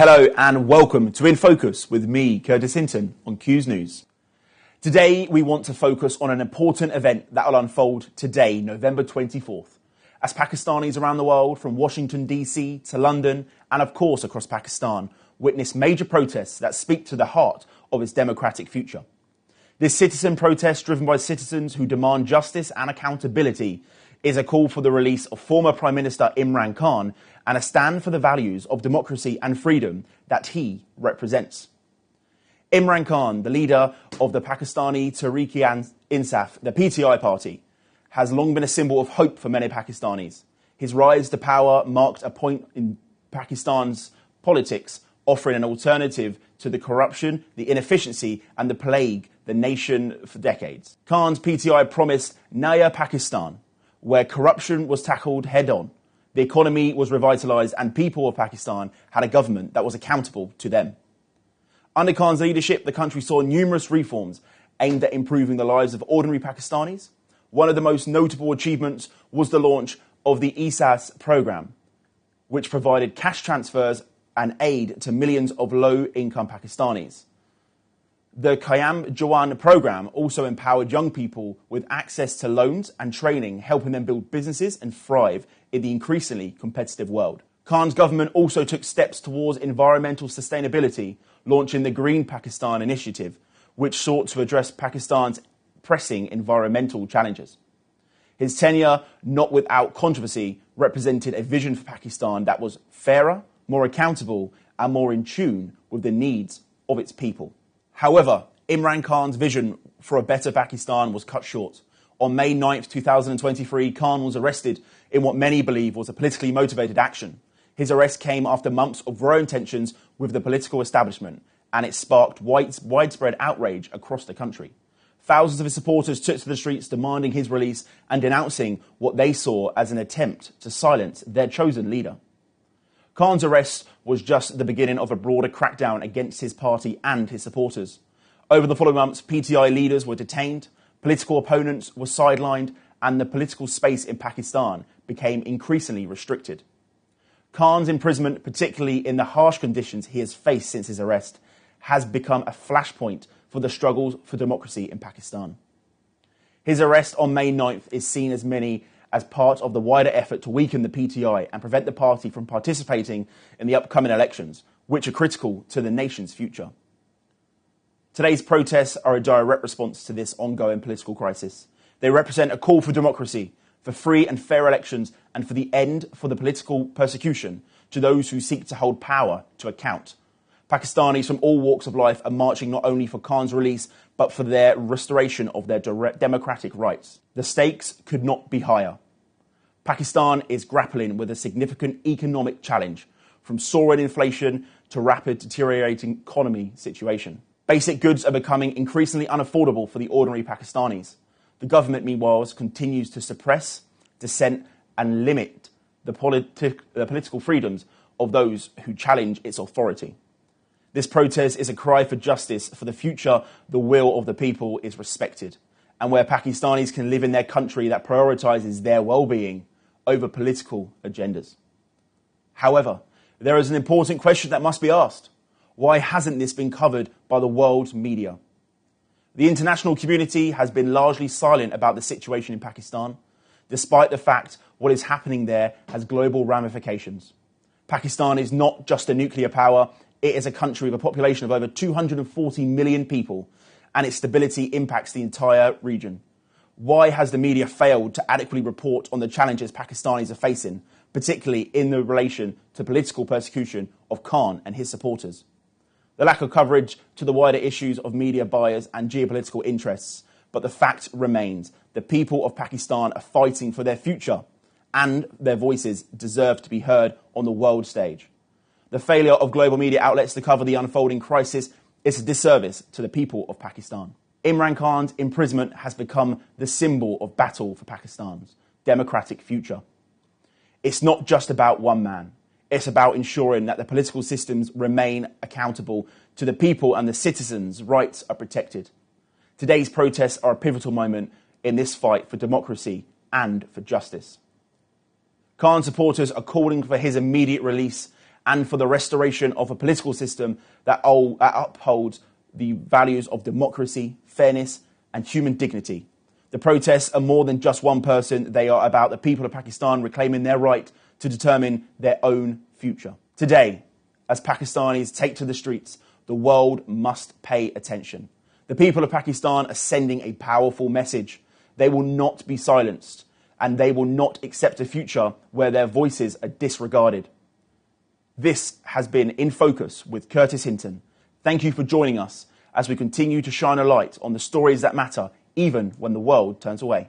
Hello and welcome to In Focus with me, Curtis Hinton, on Q's News. Today we want to focus on an important event that will unfold today, November 24th, as Pakistanis around the world, from Washington DC to London and of course across Pakistan, witness major protests that speak to the heart of its democratic future. This citizen protest, driven by citizens who demand justice and accountability, is a call for the release of former Prime Minister Imran Khan and a stand for the values of democracy and freedom that he represents. Imran Khan, the leader of the Pakistani Tehreek-e-Insaf, the PTI party, has long been a symbol of hope for many Pakistanis. His rise to power marked a point in Pakistan's politics, offering an alternative to the corruption, the inefficiency and the plague the nation for decades. Khan's PTI promised Naya Pakistan, where corruption was tackled head-on, the economy was revitalised and people of Pakistan had a government that was accountable to them. Under Khan's leadership, the country saw numerous reforms aimed at improving the lives of ordinary Pakistanis. One of the most notable achievements was the launch of the ESAS programme, which provided cash transfers and aid to millions of low-income Pakistanis. The Qiyam Jawan programme also empowered young people with access to loans and training, helping them build businesses and thrive in the increasingly competitive world. Khan's government also took steps towards environmental sustainability, launching the Green Pakistan initiative, which sought to address Pakistan's pressing environmental challenges. His tenure, not without controversy, represented a vision for Pakistan that was fairer, more accountable, and more in tune with the needs of its people. However, Imran Khan's vision for a better Pakistan was cut short. On May 9th, 2023, Khan was arrested in what many believe was a politically motivated action. His arrest came after months of growing tensions with the political establishment, and it sparked widespread outrage across the country. Thousands of his supporters took to the streets demanding his release and denouncing what they saw as an attempt to silence their chosen leader. Khan's arrest was just the beginning of a broader crackdown against his party and his supporters. Over the following months, PTI leaders were detained, political opponents were sidelined, and the political space in Pakistan became increasingly restricted. Khan's imprisonment, particularly in the harsh conditions he has faced since his arrest, has become a flashpoint for the struggles for democracy in Pakistan. His arrest on May 9th is seen as as part of the wider effort to weaken the PTI and prevent the party from participating in the upcoming elections, which are critical to the nation's future. Today's protests are a direct response to this ongoing political crisis. They represent a call for democracy, for free and fair elections, and for the end for the political persecution to those who seek to hold power to account. Pakistanis from all walks of life are marching not only for Khan's release, but for their restoration of their democratic rights. The stakes could not be higher. Pakistan is grappling with a significant economic challenge, from soaring inflation to rapid deteriorating economy situation. Basic goods are becoming increasingly unaffordable for the ordinary Pakistanis. The government, meanwhile, continues to suppress, dissent and limit the political freedoms of those who challenge its authority. This protest is a cry for justice, for the future the will of the people is respected, and where Pakistanis can live in their country that prioritises their well-being over political agendas. However, there is an important question that must be asked. Why hasn't this been covered by the world's media? The international community has been largely silent about the situation in Pakistan, despite the fact what is happening there has global ramifications. Pakistan is not just a nuclear power, it is a country with a population of over 240 million people, and its stability impacts the entire region. Why has the media failed to adequately report on the challenges Pakistanis are facing, particularly in the relation to political persecution of Khan and his supporters? The lack of coverage to the wider issues of media bias and geopolitical interests, but the fact remains, the people of Pakistan are fighting for their future, and their voices deserve to be heard on the world stage. The failure of global media outlets to cover the unfolding crisis is a disservice to the people of Pakistan. Imran Khan's imprisonment has become the symbol of battle for Pakistan's democratic future. It's not just about one man. It's about ensuring that the political systems remain accountable to the people and the citizens' rights are protected. Today's protests are a pivotal moment in this fight for democracy and for justice. Khan supporters are calling for his immediate release and for the restoration of a political system that upholds the values of democracy, fairness, and human dignity. The protests are more than just one person. They are about the people of Pakistan reclaiming their right to determine their own future. Today, as Pakistanis take to the streets, the world must pay attention. The people of Pakistan are sending a powerful message. They will not be silenced, and they will not accept a future where their voices are disregarded. This has been In Focus with Curtis Hinton. Thank you for joining us as we continue to shine a light on the stories that matter, even when the world turns away.